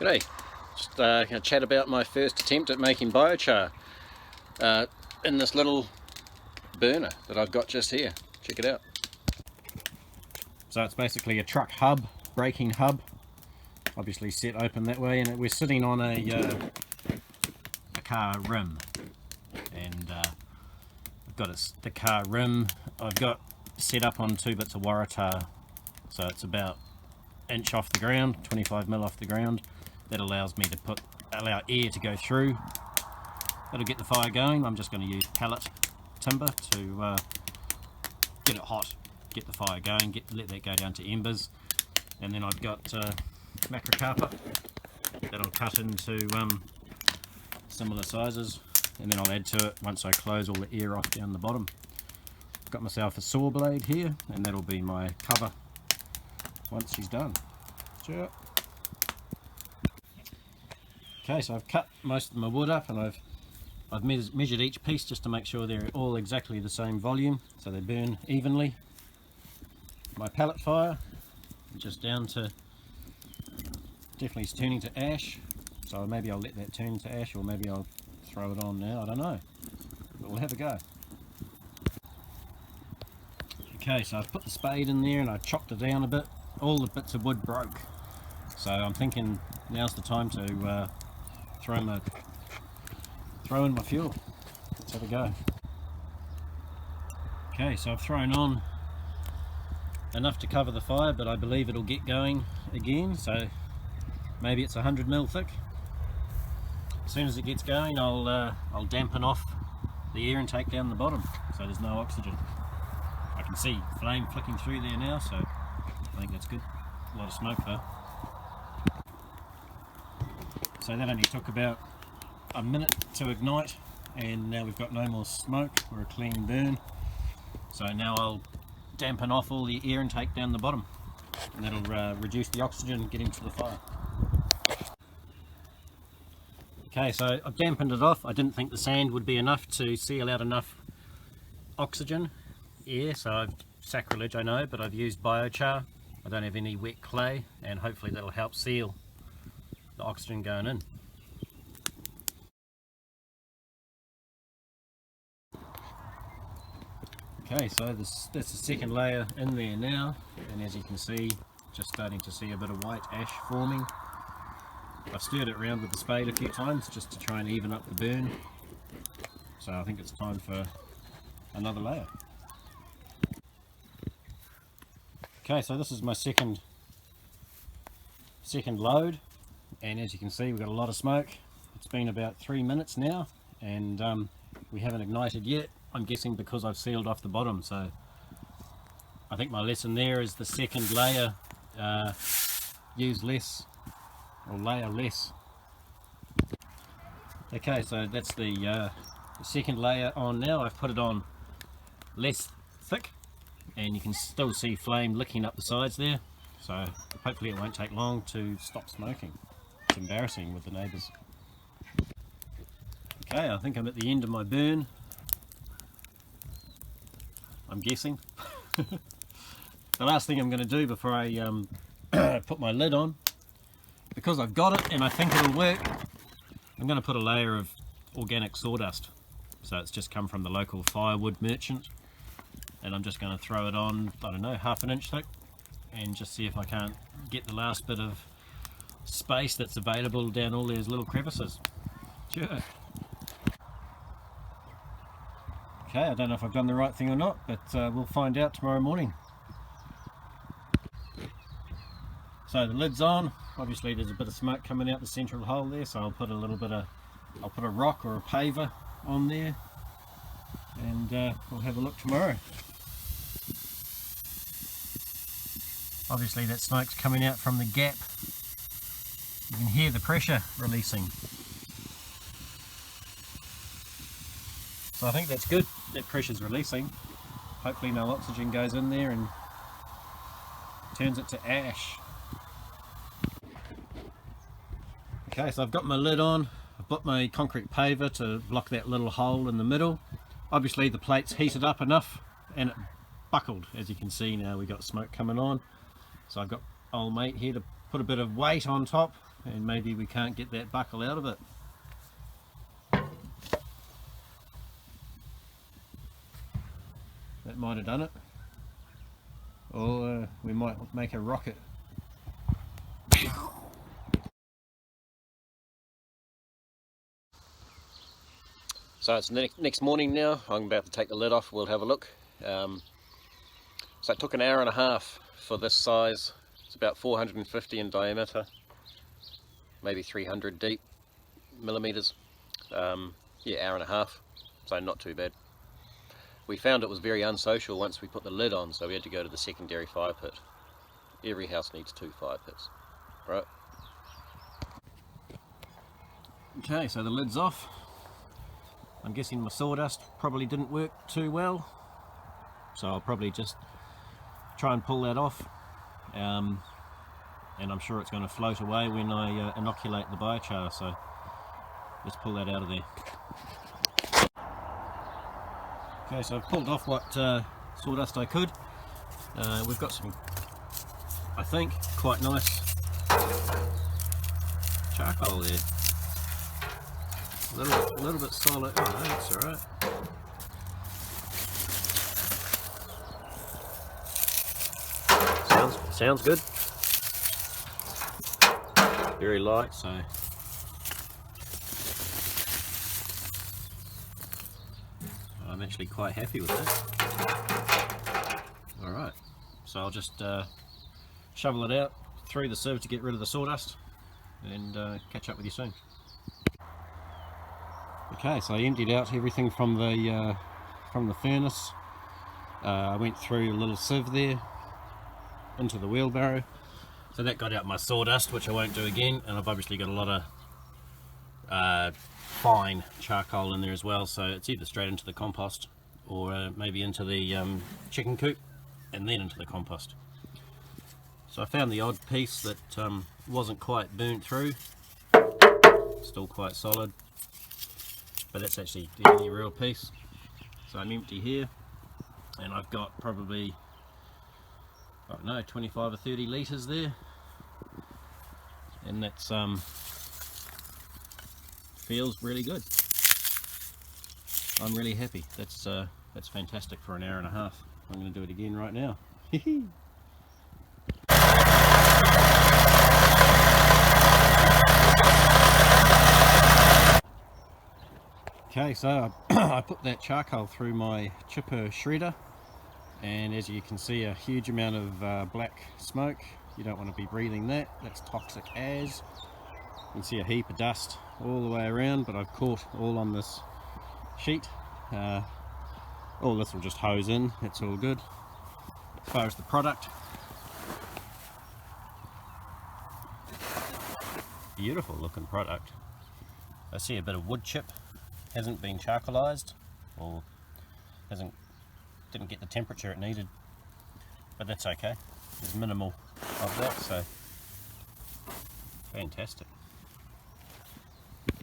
G'day, just going to chat about my first attempt at making biochar in this little burner that I've got just here. Check it out. So it's basically a truck hub, braking hub, obviously set open that way, and we're sitting on a car rim, and I've got the car rim I've got set up on 2 bits of waratah, so it's about inch off the ground, 25mm off the ground. That allows me to allow air to go through. That'll get the fire going. I'm just going to use pellet timber to get it hot, get the fire going, let that go down to embers. And then I've got macrocarpa that I'll cut into similar sizes, and then I'll add to it once I close all the air off down the bottom. I've got myself a saw blade here, and that'll be my cover once she's done. Sure. Okay, so I've cut most of my wood up, and I've measured each piece just to make sure they're all exactly the same volume, so they burn evenly. My pellet fire, just down to, definitely it's turning to ash, so maybe I'll let that turn to ash, or maybe I'll throw it on now, I don't know, but we'll have a go. Okay, so I've put the spade in there and I've chopped it down a bit. All the bits of wood broke, so I'm thinking now's the time to throw in my fuel. Let's have a go. Okay, so I've thrown on enough to cover the fire, but I believe it'll get going again, so maybe it's 100mm thick. As soon as it gets going, I'll dampen off the air intake down the bottom, so there's no oxygen. I can see flame flicking through there now, so I think that's good. A lot of smoke though. So that only took about a minute to ignite, and now we've got no more smoke or a clean burn. So now I'll dampen off all the air intake down the bottom, and that'll reduce the oxygen getting to the fire. Okay, so I've dampened it off. I didn't think the sand would be enough to seal out enough oxygen air, so I've sacrilege, I know, but I've used biochar. I don't have any wet clay, and hopefully that'll help seal the oxygen going in. Okay, so that's the second layer in there now, and as you can see, just starting to see a bit of white ash forming. I've stirred it around with the spade a few times just to try and even up the burn, so I think it's time for another layer. Okay, so this is my second load, and as you can see, we've got a lot of smoke. It's been about 3 minutes now, and we haven't ignited yet. I'm guessing because I've sealed off the bottom, so I think my lesson there is the second layer, use less, or layer less. Okay, so that's the second layer on now. I've put it on less thick, and you can still see flame licking up the sides there, so hopefully it won't take long to stop smoking. It's embarrassing with the neighbours. Okay, I think I'm at the end of my burn, I'm guessing. The last thing I'm going to do before I put my lid on, because I've got it and I think it'll work, I'm going to put a layer of organic sawdust. So it's just come from the local firewood merchant, and I'm just going to throw it on, I don't know, 1/2 inch thick, and just see if I can't get the last bit of space that's available down all these little crevices. Sure. Okay, I don't know if I've done the right thing or not, but we'll find out tomorrow morning. So the lid's on. Obviously there's a bit of smoke coming out the central hole there, so I'll put a rock or a paver on there, and we'll have a look tomorrow. Obviously that smoke's coming out from the gap. You can hear the pressure releasing. So I think that's good, that pressure's releasing. Hopefully no oxygen goes in there and turns it to ash. Okay, so I've got my lid on. I've put my concrete paver to block that little hole in the middle. Obviously the plate's heated up enough and it buckled. As you can see now, we got smoke coming on. So I've got old mate here to put a bit of weight on top and maybe we can't get that buckle out of it. That might have done it. Or we might make a rocket. So it's next morning now. I'm about to take the lid off. We'll have a look. So it took an hour and a half for this size. It's about 450 in diameter, maybe 300 deep millimeters. Yeah, hour and a half, so not too bad. We found it was very unsocial once we put the lid on, so we had to go to the secondary fire pit. Every house needs 2 fire pits, right? Okay, so the lid's off. I'm guessing my sawdust probably didn't work too well, so I'll probably just try and pull that off, and I'm sure it's going to float away when I inoculate the biochar, so let's pull that out of there. Okay, so I've pulled off what sawdust I could. We've got some, I think, quite nice charcoal there. A little bit solid. Oh, no, that's alright. Sounds good. Very light, so I'm actually quite happy with that. Alright, so I'll just shovel it out through the sieve to get rid of the sawdust, and catch up with you soon. Okay, so I emptied out everything from the furnace. I went through a little sieve there into the wheelbarrow, so that got out my sawdust, which I won't do again, and I've obviously got a lot of fine charcoal in there as well, so it's either straight into the compost or maybe into the chicken coop and then into the compost. So I found the odd piece that wasn't quite burnt through, still quite solid, but that's actually the only real piece. So I'm empty here, and I've got probably, I don't know, 25 or 30 litres there, and that's feels really good. I'm really happy. That's fantastic for an hour and a half. I'm going to do it again right now. Okay, so I put that charcoal through my chipper shredder, and as you can see, a huge amount of black smoke. You don't want to be breathing that. That's toxic as. You can see a heap of dust all the way around, but I've caught all on this sheet. All this will just hose in. It's all good. As far as the product, beautiful looking product. I see a bit of wood chip. Hasn't been charcoalized, or didn't get the temperature it needed, but that's okay. There's minimal of that, so fantastic.